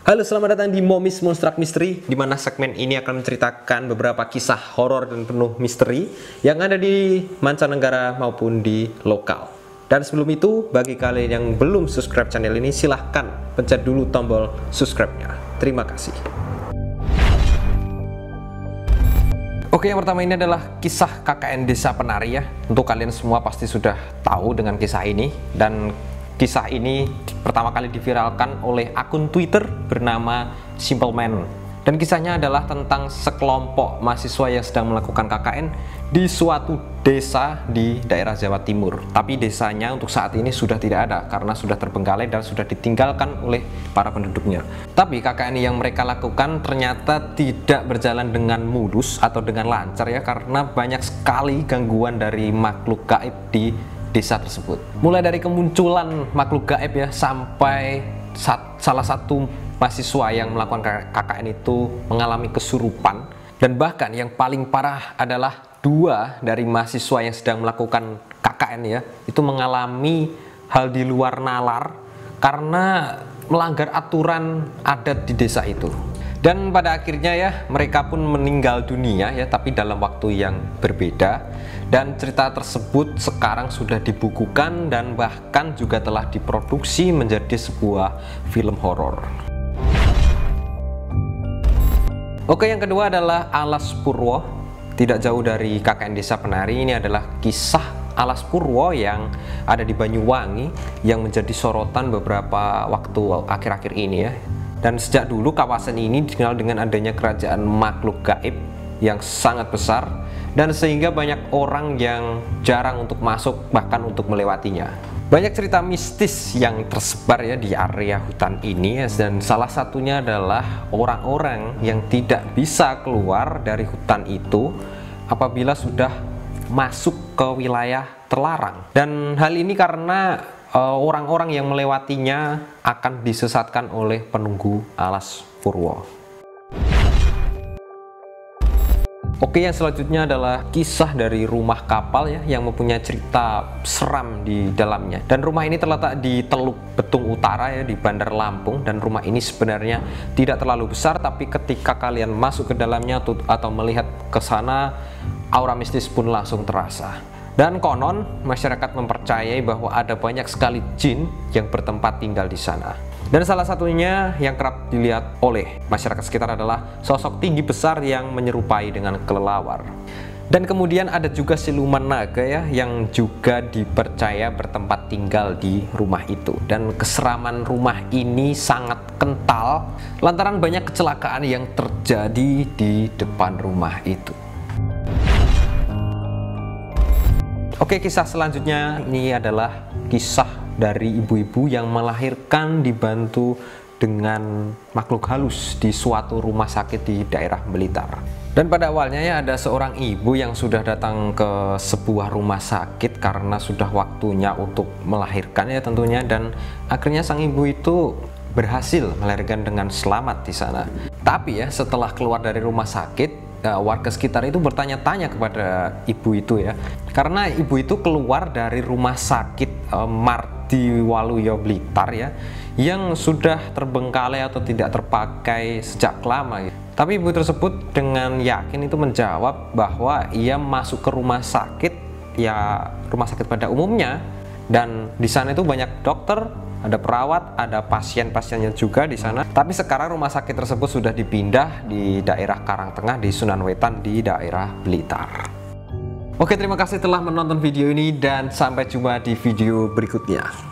Halo, selamat datang di Momis Monstruct Mystery, di mana segmen ini akan menceritakan beberapa kisah horor dan penuh misteri yang ada di mancanegara maupun di lokal. Dan sebelum itu, bagi kalian yang belum subscribe channel ini, silahkan pencet dulu tombol subscribe-nya. Terima kasih. Oke, yang pertama ini adalah kisah KKN Desa Penari ya. Untuk kalian semua pasti sudah tahu dengan kisah ini. Dan kisah ini pertama kali diviralkan oleh akun Twitter bernama Simple Man. Dan kisahnya adalah tentang sekelompok mahasiswa yang sedang melakukan KKN di suatu desa di daerah Jawa Timur. Tapi desanya untuk saat ini sudah tidak ada karena sudah terbengkalai dan sudah ditinggalkan oleh para penduduknya. Tapi KKN yang mereka lakukan ternyata tidak berjalan dengan mulus atau dengan lancar ya, karena banyak sekali gangguan dari makhluk gaib di desa tersebut. Mulai dari kemunculan makhluk gaib ya, sampai salah satu mahasiswa yang melakukan KKN itu mengalami kesurupan. Dan bahkan yang paling parah adalah dua dari mahasiswa yang sedang melakukan KKN ya, itu mengalami hal di luar nalar karena melanggar aturan adat di desa itu. Dan pada akhirnya ya, mereka pun meninggal dunia ya, tapi dalam waktu yang berbeda. Dan cerita tersebut sekarang sudah dibukukan dan bahkan juga telah diproduksi menjadi sebuah film horor. Oke, yang kedua adalah Alas Purwo. Tidak jauh dari KKN Desa Penari, ini adalah kisah Alas Purwo yang ada di Banyuwangi yang menjadi sorotan beberapa waktu akhir-akhir ini ya. Dan sejak dulu kawasan ini dikenal dengan adanya kerajaan makhluk gaib yang sangat besar, dan sehingga banyak orang yang jarang untuk masuk bahkan untuk melewatinya. Banyak cerita mistis yang tersebar ya di area hutan ini ya, dan salah satunya adalah orang-orang yang tidak bisa keluar dari hutan itu apabila sudah masuk ke wilayah terlarang. Dan hal ini karena orang-orang yang melewatinya akan disesatkan oleh penunggu Alas Purwo. Oke, yang selanjutnya adalah kisah dari rumah kapal ya, yang mempunyai cerita seram di dalamnya. Dan rumah ini terletak di Teluk Betung Utara ya, di Bandar Lampung. Dan rumah ini sebenarnya tidak terlalu besar, tapi ketika kalian masuk ke dalamnya atau melihat ke sana, aura mistis pun langsung terasa. Dan konon masyarakat mempercayai bahwa ada banyak sekali jin yang bertempat tinggal di sana. Dan salah satunya yang kerap dilihat oleh masyarakat sekitar adalah sosok tinggi besar yang menyerupai dengan kelelawar. Dan kemudian ada juga siluman naga ya, yang juga dipercaya bertempat tinggal di rumah itu. Dan keseraman rumah ini sangat kental lantaran banyak kecelakaan yang terjadi di depan rumah itu. Oke, kisah selanjutnya ini adalah kisah dari ibu-ibu yang melahirkan dibantu dengan makhluk halus di suatu rumah sakit di daerah Blitar. Dan pada awalnya ya, ada seorang ibu yang sudah datang ke sebuah rumah sakit karena sudah waktunya untuk melahirkan ya tentunya, dan akhirnya sang ibu itu berhasil melahirkan dengan selamat di sana. Tapi ya, setelah keluar dari rumah sakit, warga sekitar itu bertanya-tanya kepada ibu itu ya, karena ibu itu keluar dari rumah sakit Mardi Waluyo Blitar ya, yang sudah terbengkalai atau tidak terpakai sejak lama gitu. Tapi ibu tersebut dengan yakin itu menjawab bahwa ia masuk ke rumah sakit ya, rumah sakit pada umumnya, dan di sana itu banyak dokter, ada perawat, ada pasien-pasiennya juga di sana. Tapi sekarang rumah sakit tersebut sudah dipindah di daerah Karangtengah di Sunan Wetan di daerah Blitar. Oke, terima kasih telah menonton video ini dan sampai jumpa di video berikutnya.